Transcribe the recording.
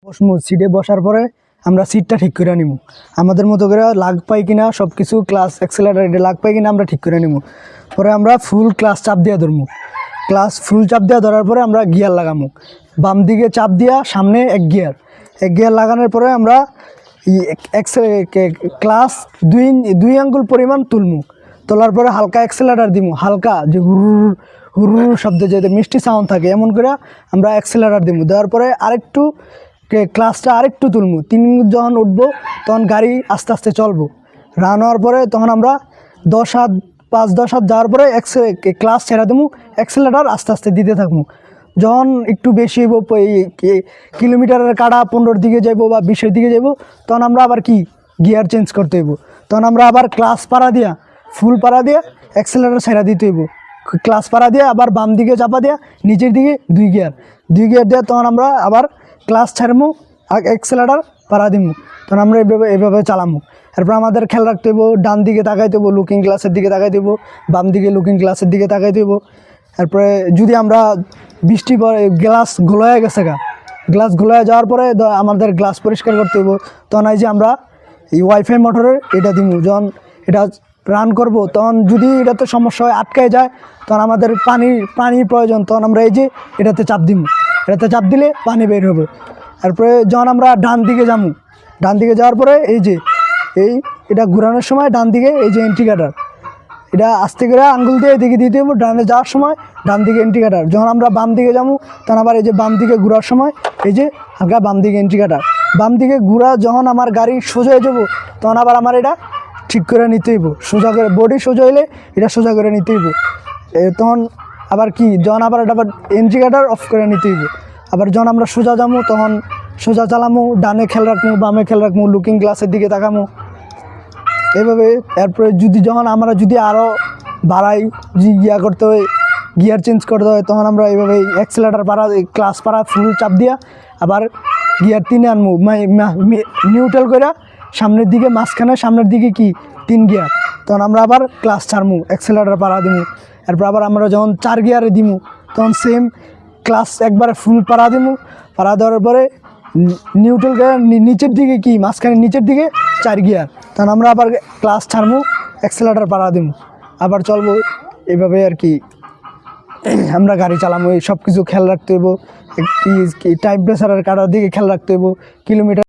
বসমু সিটে বসার পরে আমরা সিটটা ঠিক করে নিব, আমাদের মতো করে লাগ পাই কিনা সব কিছু ক্লাস অ্যাক্সেলারেটরে লাগ পাই কিনা আমরা ঠিক করে নিব। পরে আমরা ফুল ক্লাস চাপ দিয়ে ধরবো, ক্লাস ফুল চাপ দিয়ে ধরার পরে আমরা গিয়ার লাগামো, বাম দিকে চাপ দিয়া সামনে এক গিয়ার লাগানোর পরে আমরা ক্লাস দুই আঙ্গুল পরিমাণ তুলমু, তোলার পরে হালকা অ্যাক্সেলারেটর দিব, হালকা যে হুরুর হুরুর শব্দে যেতে মিষ্টি সাউন্ড থাকে এমন করে আমরা অ্যাক্সেলারেটর দিব। দেওয়ার পরে আরেকটু ক্লাসটা আরেকটু তুলবো, 3 যখন উঠবো তখন গাড়ি আস্তে আস্তে চলবো। রান হওয়ার পরে তখন আমরা 5-10 হাত যাওয়ার পরে ক্লাস ছেড়ে দেবো, অ্যাক্সেলারেটর আস্তে আস্তে দিতে থাকবো। যখন একটু বেশি হইব, কিলোমিটারের কাটা 15 দিকে যাইবো বা 20-এর দিকে যাইবো, তখন আমরা আবার কি গিয়ার চেঞ্জ করতে হইব। তখন আমরা আবার ক্লাস পাড়া দিয়া ফুল পাড়া দিয়া অ্যাক্সেলারেটর ছেড়ে দিতে হইব, ক্লাস পাড়া দিয়ে আবার বাম দিকে চাপা দেওয়া, নিচের দিকে 2 গিয়ার দেওয়া, তখন আমরা আবার ক্লাস ছাড়মু আর অ্যাক্সেলারেটর পাড়া দিমু, তখন আমরা এভাবে চালামু। এরপর আমাদের খেয়াল রাখতে হইব, ডান দিকে তাকাইতে হইব, লুকিং গ্লাসের দিকে তাকাইতে হইব, বাম দিকে লুকিং গ্লাসের দিকে তাকাইতে হইব। এরপরে যদি আমরা বৃষ্টি পরে গ্লাস ঘোলায় গেছে গ্লাস ঘোলায় যাওয়ার পরে আমাদের গ্লাস পরিষ্কার করতে হইব, তখন এই যে আমরা এই ওয়াইফাই মোটরের এটা দিমু, যখন এটা রান করব তখন যদি এটাতে সমস্যা হয় আটকায় যায়, তখন আমাদের পানির প্রয়োজন, তখন আমরা এই যে এটাতে চাপ দিব, এটাতে চাপ দিলে পানি বের হবে। তারপরে যখন আমরা ডান দিকে যাওয়ার পরে এই যে এটা ঘোরানোর সময় ডান দিকে এই যে ইন্ডিকেটার, এটা আস্তে করে আঙ্গুল দিয়ে এদিকে দিতে হবে, ডানে যাওয়ার সময় ডান দিকে ইন্ডিকেটার। যখন আমরা বাম দিকে যাবো তখন আবার এই যে বাম দিকে ঘোরার সময় এই যে হালকা বাম দিকে ইন্ডিকেটার। বাম দিকে ঘোরা যখন আমার গাড়ি সোজা হয়ে যাবো তখন আবার আমার এটা ঠিক করে নিতে হইব, সোজা করে বডি সোজা হইলে এটা সোজা করে নিতে হইব। তখন আবার কি যখন আবার এটা আবার ইন্ডিকেটার অফ করে নিতে হইব। আবার যখন আমরা সোজা যাবো তখন সোজা চালামো, ডানে খেয়াল রাখবো, বামে খেয়াল রাখবো, লুকিং গ্লাসের দিকে তাকামো এভাবে। এরপরে যখন আমরা আরও বাড়াই, করতে হয়, গিয়ার চেঞ্জ করতে হয়, তখন আমরা এইভাবে অ্যাক্সেলারেটর ক্লাস পাড়া ফুল চাপ দিয়া আবার গিয়ার 3-এ আনবো, নিউট্রাল করে সামনের দিকে, সামনের দিকে কি 3 গিয়ার, তখন আমরা আবার ক্লাস ছাড়মু, অ্যাক্সেলারেটর পাড়া দিমু। এরপর আবার আমরা যখন 4 গিয়ারে দিমু তখন সেম ক্লাস একবারে ফুল পাড়া দিমু, পাড়া দেওয়ার পরে নিউট্রাল করে নিচের দিকে কি নিচের দিকে 4 গিয়ার, তখন আমরা আবার ক্লাস ছাড়মু, অ্যাক্সেলারেটর পাড়া দিমু, আবার চলবো। এভাবে আর কি আমরা গাড়ি চালামো। সব কিছু খেয়াল রাখতে হইব, টাইম প্রেসারের কাটার দিকে খেয়াল রাখতে হইব, কিলোমিটার